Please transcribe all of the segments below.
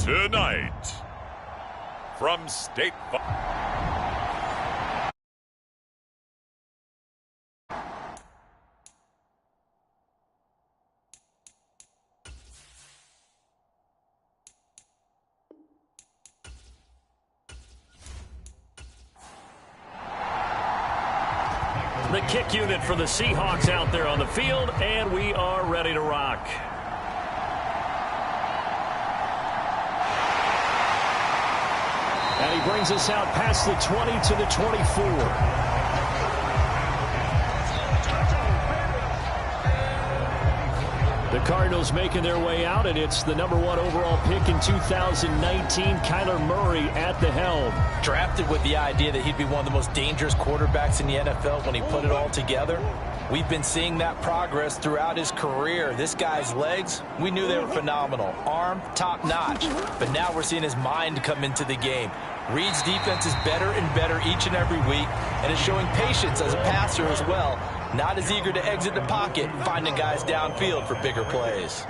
Tonight, from State Farm. The kick unit for the Seahawks out there on the field, and we are ready to rock. And he brings us out past the 20 to the 24. The Cardinals making their way out, and it's the #1 overall pick in 2019, Kyler Murray at the helm. Drafted with the idea that he'd be one of the most dangerous quarterbacks in the NFL when he put it all together. We've been seeing that progress throughout his career. This guy's legs, we knew they were phenomenal. Arm, top-notch. But now we're seeing his mind come into the game. Reed's defense is better and better each and every week, and is showing patience as a passer as well. Not as eager to exit the pocket, finding guys downfield for bigger plays.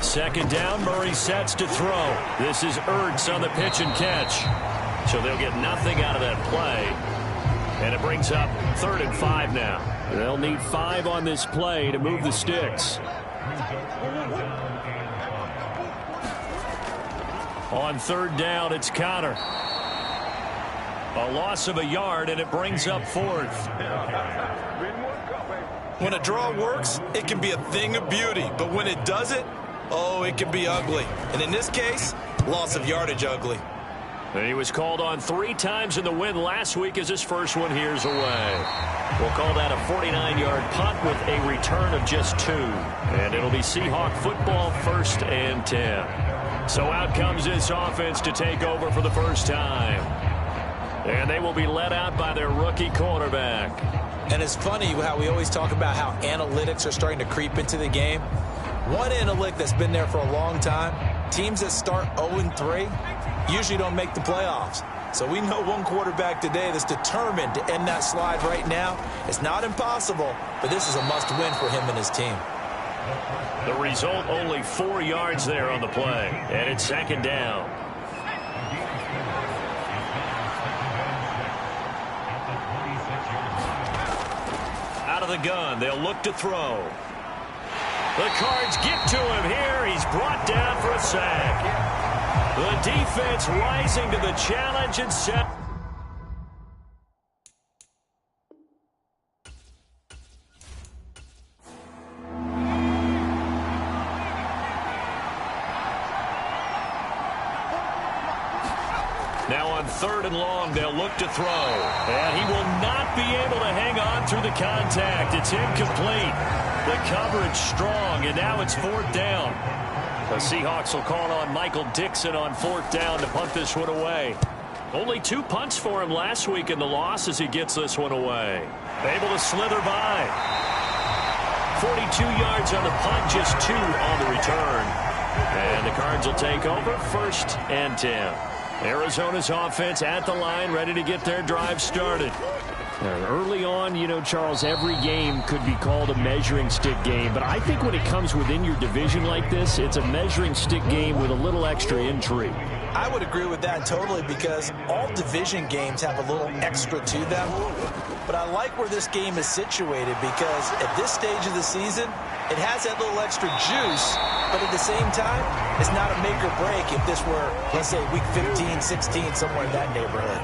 Second down, Murray sets to throw. This is Ertz on the pitch and catch. So they'll get nothing out of that play. And it brings up 3rd and 5 now. They'll need 5 on this play to move the sticks. On 3rd down, it's Connor. A loss of a yard, and it brings up 4th. When a draw works, it can be a thing of beauty. But when it doesn't, oh, it can be ugly. And in this case, loss of yardage ugly. And he was called on 3 times in the win last week as his first one here's away. We'll call that a 49-yard punt with a return of just 2. And it'll be Seahawk football, 1st and 10. So out comes this offense to take over for the first time. And they will be led out by their rookie quarterback. And it's funny how we always talk about how analytics are starting to creep into the game. One analytic that's been there for a long time, teams that start 0-3 usually don't make the playoffs. So we know one quarterback today that's determined to end that slide right now. It's not impossible, but this is a must-win for him and his team. The result, only 4 yards there on the play. And it's 2nd down. Out of the gun, they'll look to throw. The Cards get to him here. He's brought down for a sack. The defense rising to the challenge and set. Now on 3rd and long, they'll look to throw. And he will not be able to hang on through the contact. It's incomplete. The coverage strong, and now it's 4th down. The Seahawks will call on Michael Dixon on 4th down to punt this one away. Only 2 punts for him last week in the loss as he gets this one away. Able to slither by. 42 yards on the punt, just 2 on the return. And the Cards will take over, 1st and 10. Arizona's offense at the line, ready to get their drive started. Early on, you know, Charles, every game could be called a measuring stick game. But I think when it comes within your division like this, it's a measuring stick game with a little extra intrigue. I would agree with that totally because all division games have a little extra to them. But I like where this game is situated because at this stage of the season, it has that little extra juice. But at the same time, it's not a make or break if this were, let's say, week 15, 16, somewhere in that neighborhood.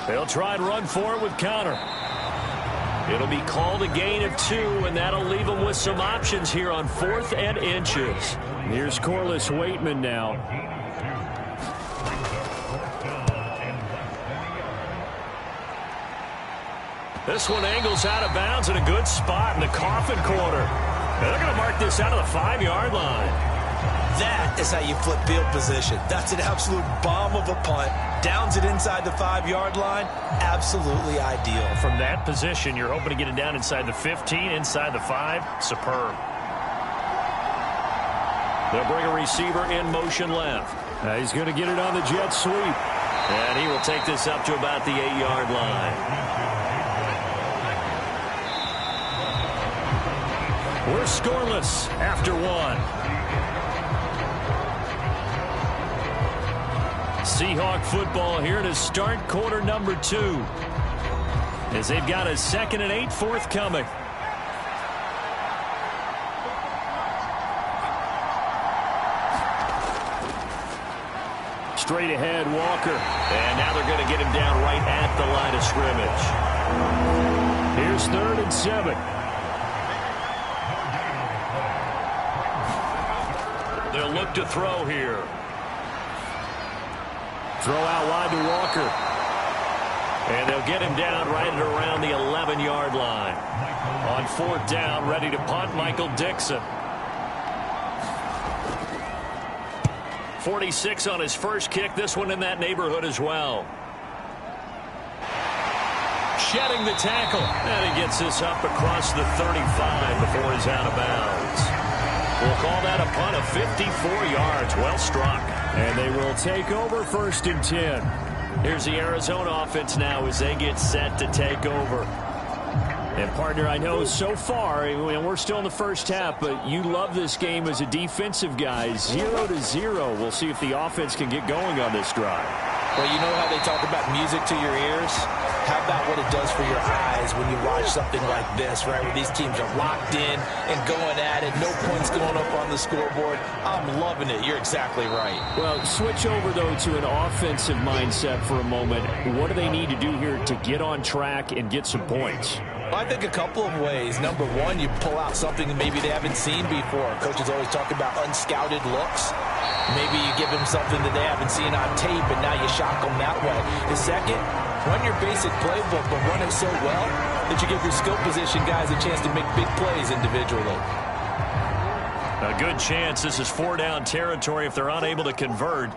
They'll try and run for it with Connor. It'll be called a gain of 2, and that'll leave them with some options here on 4th and inches. Here's Corliss Waitman now. This one angles out of bounds in a good spot in the coffin corner. They're going to mark this out of the 5-yard line. That is how you flip field position. That's an absolute bomb of a punt. Downs it inside the 5-yard line. Absolutely ideal. From that position, you're hoping to get it down inside the 15, inside the 5. Superb. They'll bring a receiver in motion left. He's going to get it on the jet sweep. And he will take this up to about the 8-yard line. We're scoreless after one. Seahawk football here to start quarter number 2. As they've got a 2nd and 8 forthcoming. Straight ahead, Walker. And now they're going to get him down right at the line of scrimmage. Here's 3rd and 7. They'll look to throw here. Throw out wide to Walker. And they'll get him down right at around the 11-yard line. On 4th down, ready to punt, Michael Dixon. 46 on his first kick. This one in that neighborhood as well. Shedding the tackle. And he gets this up across the 35 before he's out of bounds. We'll call that a punt of 54 yards. Well struck. And they will take over 1st and 10. Here's the Arizona offense now as they get set to take over. And, partner, I know so far, and we're still in the first half, but you love this game as a defensive guy. 0-0. We'll see if the offense can get going on this drive. Well, you know how they talk about music to your ears? How about what it does for your eyes when you watch something like this, right, where these teams are locked in and going at it, no points going up on the scoreboard. I'm loving it. You're exactly right. Well, switch over, though, to an offensive mindset for a moment. What do they need to do here to get on track and get some points? I think a couple of ways. Number one, you pull out something that maybe they haven't seen before. Coaches always talk about unscouted looks. Maybe you give them something that they haven't seen on tape, and now you shock them that way. The second, run your basic playbook, but run it so well that you give your skill position guys a chance to make big plays individually. A good chance this is 4-down territory if they're unable to convert.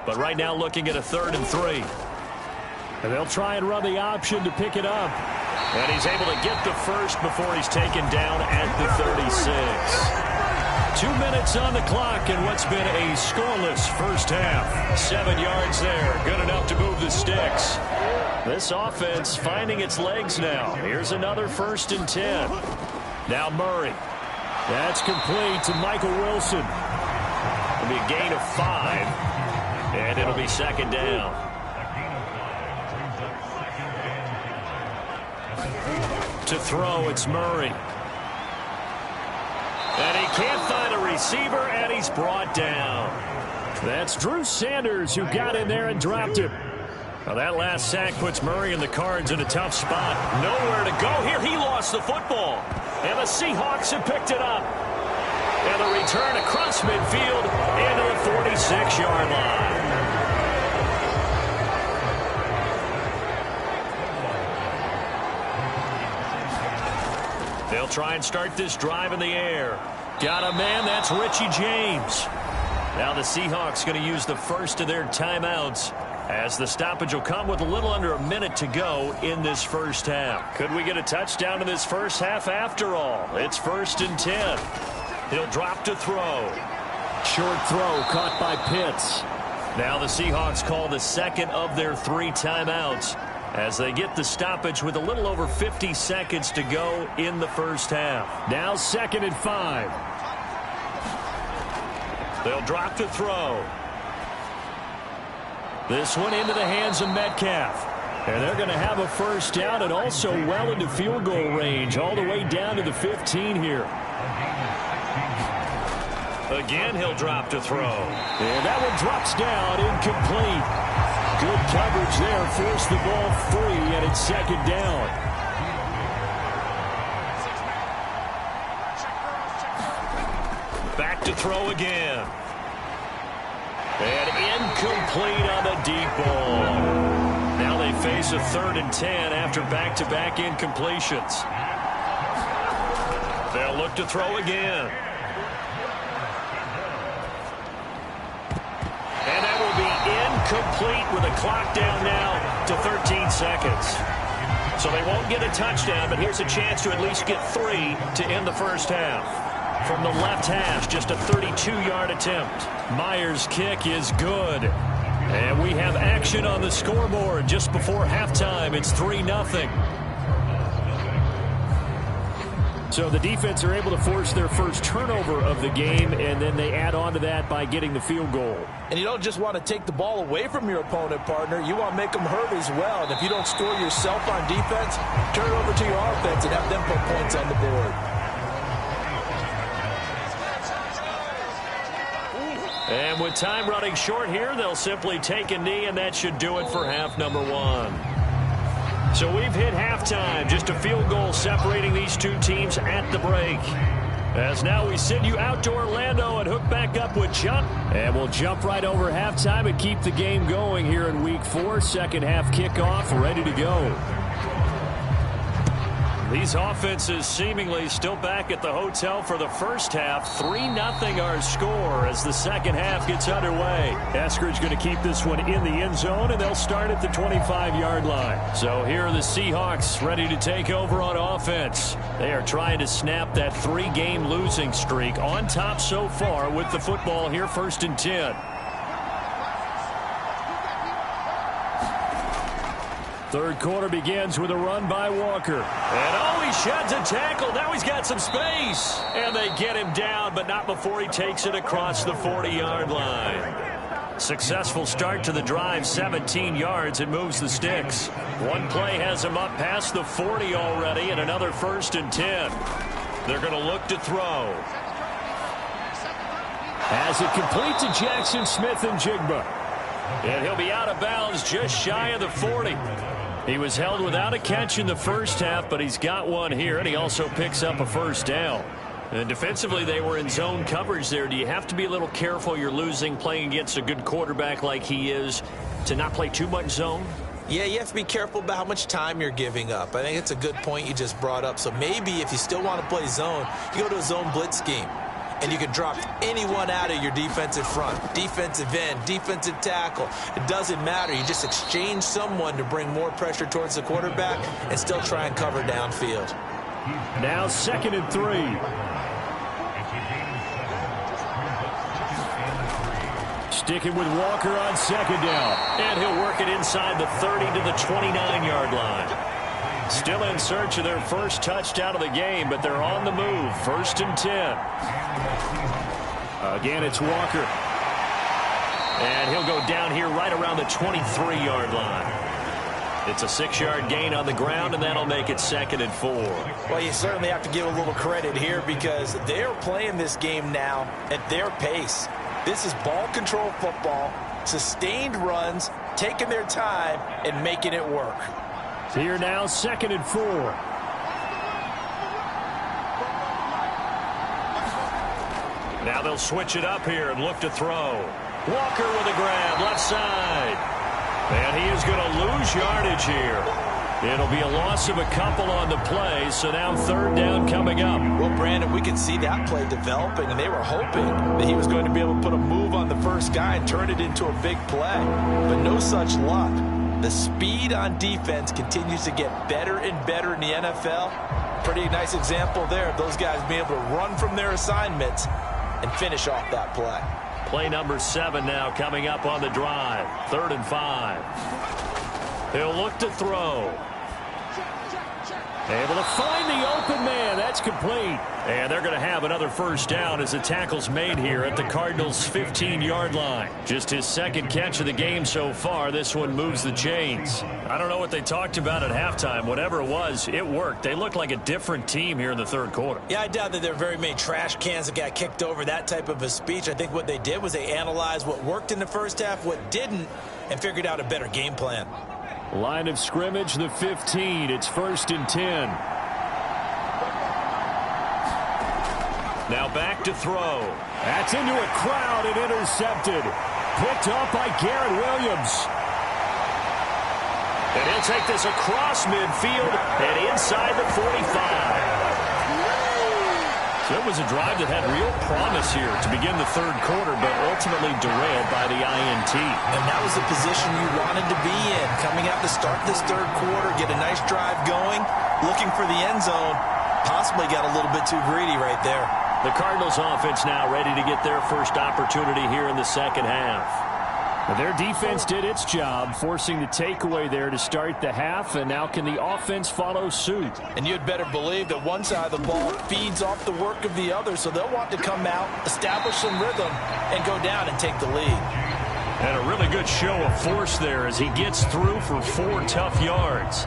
But right now looking at a 3rd and 3. And they'll try and run the option to pick it up. And he's able to get the first before he's taken down at the 36. 2 minutes on the clock in what's been a scoreless first half. 7 yards there. Good enough to move the sticks. This offense finding its legs now. Here's another 1st and 10. Now Murray. That's complete to Michael Wilson. It'll be a gain of 5. And it'll be 2nd down. To throw, it's Murray. And he can't find a receiver, and he's brought down. That's Drew Sanders who got in there and dropped him. Well, that last sack puts Murray and the Cards in a tough spot. Nowhere to go here. He lost the football. And the Seahawks have picked it up. And the return across midfield into the 46-yard line. They'll try and start this drive in the air. Got a man, that's Richie James. Now the Seahawks going to use the first of their timeouts as the stoppage will come with a little under a minute to go in this first half. Could we get a touchdown in this first half after all? It's 1st and 10. He'll drop to throw. Short throw caught by Pitts. Now the Seahawks call the 2nd of their 3 timeouts as they get the stoppage with a little over 50 seconds to go in the first half. Now 2nd and 5. They'll drop to throw. This one into the hands of Metcalf. And they're going to have a first down and also well into field goal range all the way down to the 15 here. Again, he'll drop to throw. And that one drops down, incomplete. Good coverage there, forced the ball free, and it's 2nd down. Back to throw again. And incomplete on the deep ball. Now they face a 3rd and 10 after back-to-back incompletions. They'll look to throw again. And that will be incomplete with a clock down now to 13 seconds. So they won't get a touchdown, but here's a chance to at least get 3 to end the first half. From the left hash, just a 32-yard attempt. Myers' kick is good. And we have action on the scoreboard just before halftime. It's 3-0. So the defense are able to force their first turnover of the game, and then they add on to that by getting the field goal. And you don't just want to take the ball away from your opponent, partner. You want to make them hurt as well. And if you don't score yourself on defense, turn it over to your offense and have them put points on the board. And with time running short here, they'll simply take a knee, and that should do it for half number one. So we've hit halftime. Just a field goal separating these two teams at the break. As now we send you out to Orlando and hook back up with Chuck. And we'll jump right over halftime and keep the game going here in week 4. Second half kickoff, ready to go. These offenses seemingly still back at the hotel for the first half. 3-0 our score as the second half gets underway. Eskridge going to keep this one in the end zone, and they'll start at the 25-yard line. So here are the Seahawks ready to take over on offense. They are trying to snap that 3-game losing streak on top so far with the football here, 1st and 10. Third quarter begins with a run by Walker. And he sheds a tackle. Now he's got some space. And they get him down, but not before he takes it across the 40-yard line. Successful start to the drive, 17 yards. It moves the sticks. One play has him up past the 40 already, and another 1st and 10. They're going to look to throw. Has it complete to Jackson Smith and Jigba. And he'll be out of bounds just shy of the 40. He was held without a catch in the first half, but he's got one here, and he also picks up a first down. And defensively, they were in zone coverage there. Do you have to be a little careful? You're losing, playing against a good quarterback like he is, to not play too much zone? Yeah, you have to be careful about how much time you're giving up. I think it's a good point you just brought up. So maybe if you still want to play zone, you go to a zone blitz scheme. And you can drop anyone out of your defensive front, defensive end, defensive tackle. It doesn't matter. You just exchange someone to bring more pressure towards the quarterback and still try and cover downfield. Now 2nd and 3. Sticking with Walker on 2nd down. And he'll work it inside the 30 to the 29-yard line. Still in search of their first touchdown of the game, but they're on the move. 1st and 10. Again, it's Walker. And he'll go down here right around the 23-yard line. It's a 6-yard gain on the ground, and that'll make it 2nd and 4. Well, you certainly have to give a little credit here because they're playing this game now at their pace. This is ball control football, sustained runs, taking their time, and making it work. Here now, 2nd and 4. Now they'll switch it up here and look to throw. Walker with a grab, left side. And he is going to lose yardage here. It'll be a loss of a couple on the play, so now 3rd down coming up. Well, Brandon, we could see that play developing, and they were hoping that he was going to be able to put a move on the first guy and turn it into a big play. But no such luck. The speed on defense continues to get better and better in the NFL. Pretty nice example there of those guys being able to run from their assignments and finish off that play. Play number 7 now coming up on the drive. 3rd and 5. He'll look to throw. Able to find the open man. That's complete. And they're going to have another first down as the tackle's made here at the Cardinals' 15-yard line. Just his 2nd catch of the game so far. This one moves the chains. I don't know what they talked about at halftime. Whatever it was, it worked. They look like a different team here in the 3rd quarter. Yeah, I doubt that there are very many trash cans that got kicked over, that type of a speech. I think what they did was they analyzed what worked in the first half, what didn't, and figured out a better game plan. Line of scrimmage, the 15. It's 1st and 10. Now back to throw. That's into a crowd and intercepted. Picked up by Garrett Williams. And he'll take this across midfield and inside the 45. So it was a drive that had real promise here to begin the 3rd quarter, but ultimately derailed by the INT. And that was the position you wanted to be in. Coming out to start this 3rd quarter, get a nice drive going, looking for the end zone. Possibly got a little bit too greedy right there. The Cardinals offense now ready to get their first opportunity here in the 2nd half. Their defense did its job, forcing the takeaway there to start the half, and now can the offense follow suit? And you'd better believe that one side of the ball feeds off the work of the other, so they'll want to come out, establish some rhythm, and go down and take the lead. And a really good show of force there as he gets through for 4 tough yards.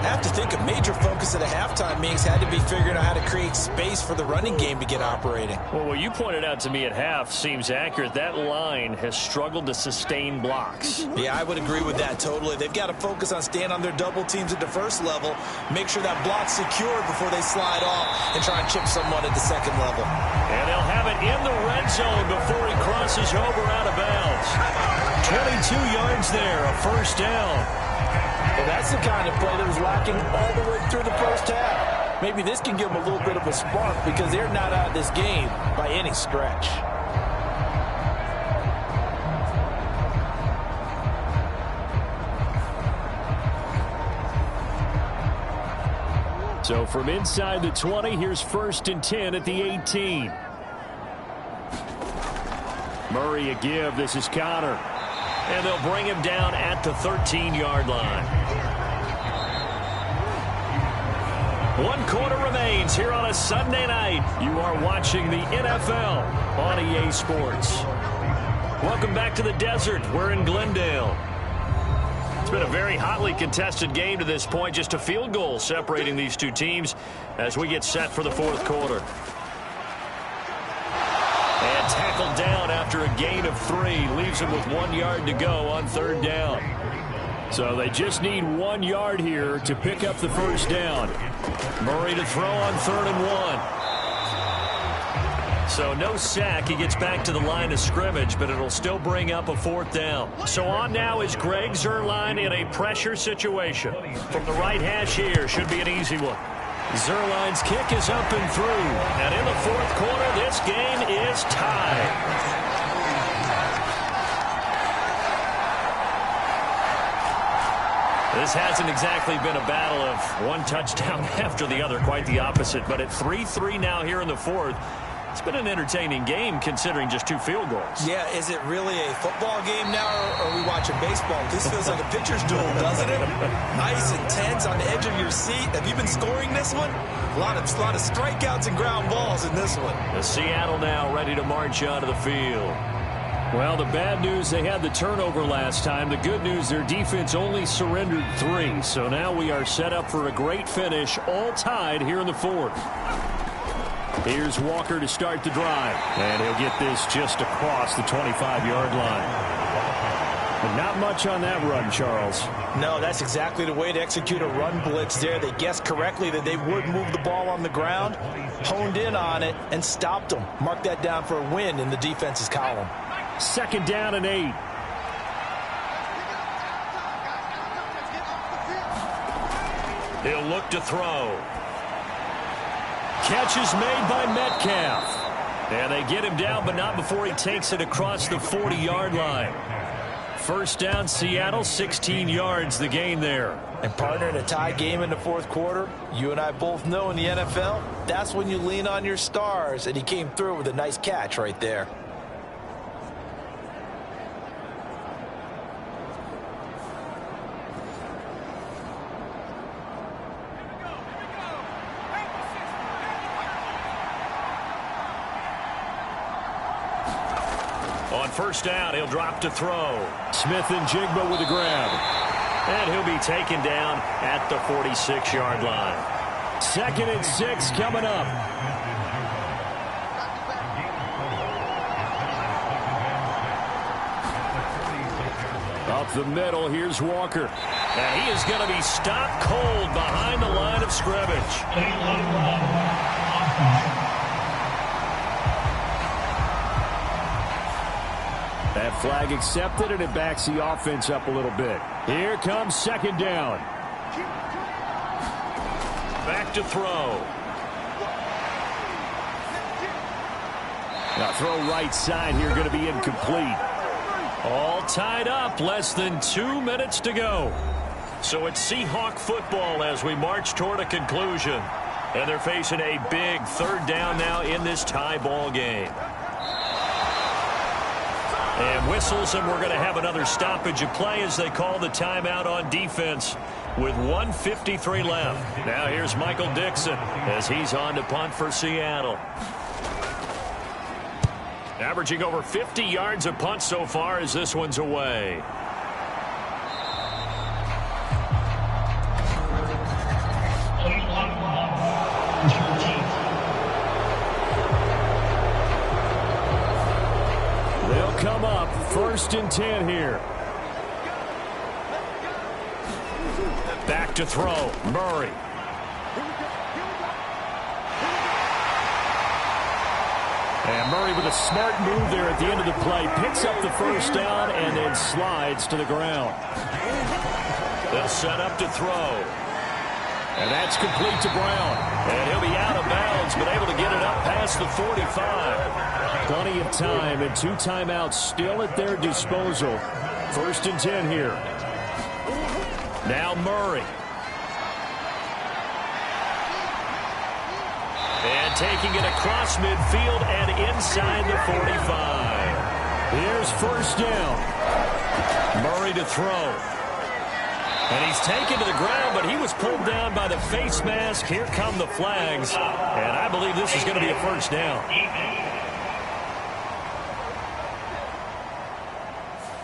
I have to think a major focus at a halftime meetings had to be figuring out how to create space for the running game to get operating. Well, what you pointed out to me at half seems accurate. That line has struggled to sustain blocks. Yeah, I would agree with that totally. They've got to focus on staying on their double teams at the first level, make sure that block's secured before they slide off and try and chip someone at the second level. And they'll have it in the red zone before he crosses over out of bounds. 22 yards there, a first down. Well, that's the kind of play that was lacking all the way through the first half. Maybe this can give them a little bit of a spark because they're not out of this game by any stretch. So from inside the 20, here's 1st and 10 at the 18. Murray a give. This is Connor. And they'll bring him down at the 13-yard line. 1 quarter remains here on a Sunday night. You are watching the NFL on EA Sports. Welcome back to the desert. We're in Glendale. It's been a very hotly contested game to this point. Just a field goal separating these two teams as we get set for the 4th quarter. And tackled down after a gain of 3. Leaves him with 1 yard to go on 3rd down. So they just need 1 yard here to pick up the first down. Murray to throw on 3rd and 1. So no sack. He gets back to the line of scrimmage, but it'll still bring up a 4th down. So on now is Greg Zuerlein in a pressure situation. From the right hash here, should be an easy one. Zuerlein's kick is up and through. And in the 4th quarter, this game is tied. This hasn't exactly been a battle of one touchdown after the other, quite the opposite. But at 3-3 now here in the 4th, it's been an entertaining game considering just 2 field goals. Yeah, is it really a football game now, or are we watching baseball? This feels like a pitcher's duel, doesn't it? Nice and tense, on the edge of your seat. Have you been scoring this one? A lot of strikeouts and ground balls in this one. The Seattle now ready to march onto the field. Well, the bad news, they had the turnover last time. The good news, their defense only surrendered 3. So now we are set up for a great finish, all tied here in the 4th. Here's Walker to start the drive. And he'll get this just across the 25-yard line. But not much on that run, Charles. No, that's exactly the way to execute a run blitz there. They guessed correctly that they would move the ball on the ground, honed in on it, and stopped them. Mark that down for a win in the defense's column. 2nd down and 8. He'll look to throw. Catch is made by Metcalf. And they get him down, but not before he takes it across the 40-yard line. First down, Seattle, 16 yards the gain there. And partner, in a tie game in the 4th quarter, you and I both know in the NFL, that's when you lean on your stars, and he came through with a nice catch right there. On first down, he'll drop to throw. Smith and Jigba with a grab. And he'll be taken down at the 46-yard line. 2nd and 6 coming up. Up the middle, here's Walker. And he is going to be stopped cold behind the line of scrimmage. That flag accepted, and it backs the offense up a little bit. Here comes 2nd down. Back to throw. Now throw right side here, going to be incomplete. All tied up, less than 2 minutes to go. So it's Seahawk football as we march toward a conclusion. And they're facing a big 3rd down now in this tie ball game. And whistles, and we're going to have another stoppage of play as they call the timeout on defense with 1:53 left. Now here's Michael Dixon as he's on to punt for Seattle. Averaging over 50 yards a punt so far as this one's away. They'll come up 1st and 10 here. Back to throw. Murray. And Murray with a smart move there at the end of the play. Picks up the 1st down and then slides to the ground. They'll set up to throw. And that's complete to Brown. And he'll be out of bounds, but able to get it up past the 45. Plenty of time and 2 timeouts still at their disposal. 1st and 10 here. Now Murray. And taking it across midfield and inside the 45. Here's 1st down. Murray to throw. And he's taken to the ground, but he was pulled down by the face mask. Here come the flags. And I believe this is going to be a 1st down.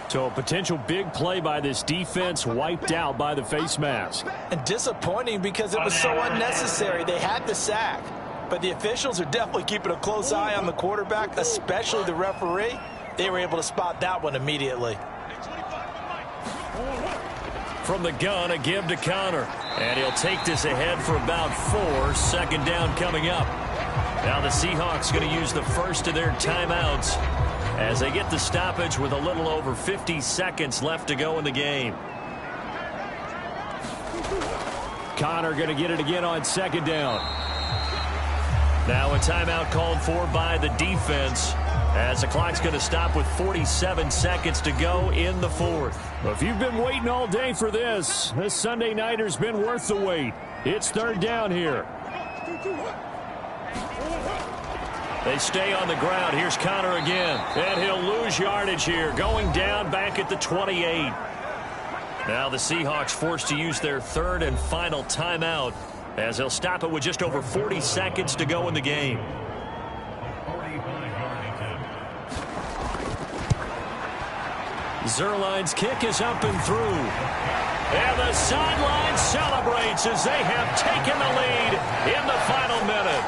So a potential big play by this defense wiped out by the face mask. And disappointing because it was so unnecessary. They had the sack. But the officials are definitely keeping a close eye on the quarterback, especially the referee. They were able to spot that one immediately. From the gun, a give to Connor. And he'll take this ahead for about 4. 2nd down coming up. Now the Seahawks going to use the first of their timeouts as they get the stoppage with a little over 50 seconds left to go in the game. Connor going to get it again on 2nd down. Now a timeout called for by the defense as the clock's going to stop with 47 seconds to go in the 4th. Well, if you've been waiting all day for this Sunday nighter's been worth the wait. It's 3rd down here. They stay on the ground. Here's Connor again. And he'll lose yardage here. Going down back at the 28. Now the Seahawks forced to use their 3rd and final timeout as they'll stop it with just over 40 seconds to go in the game. Zerline's kick is up and through. And the sideline celebrates as they have taken the lead in the final minute.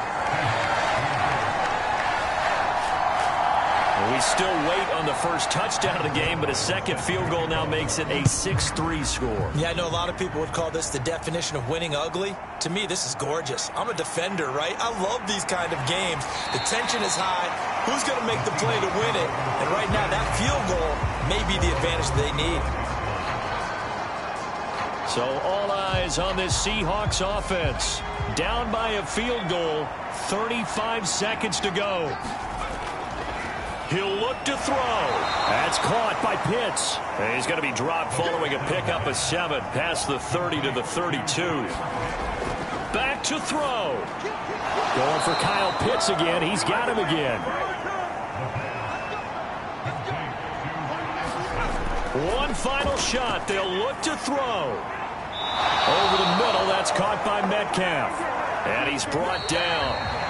We still wait on the first touchdown of the game, but a 2nd field goal now makes it a 6-3 score. Yeah, I know a lot of people would call this the definition of winning ugly. To me, this is gorgeous. I'm a defender, right? I love these kind of games. The tension is high. Who's going to make the play to win it? And right now, that field goal may be the advantage they need. So all eyes on this Seahawks offense. Down by a field goal, 35 seconds to go. He'll look to throw. That's caught by Pitts. And he's going to be dropped following a pickup of 7 past the 30 to the 32. Back to throw. Going for Kyle Pitts again. He's got him again. One final shot. They'll look to throw. Over the middle. That's caught by Metcalf. And he's brought down.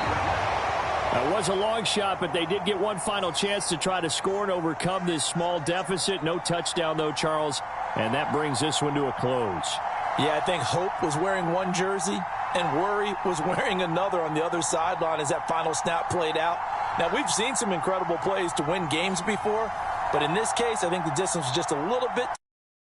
That was a long shot, but they did get one final chance to try to score and overcome this small deficit. No touchdown, though, Charles. And that brings this one to a close. Yeah, I think Hope was wearing one jersey and Worry was wearing another on the other sideline as that final snap played out. Now, we've seen some incredible plays to win games before, but in this case, I think the distance was just a little bit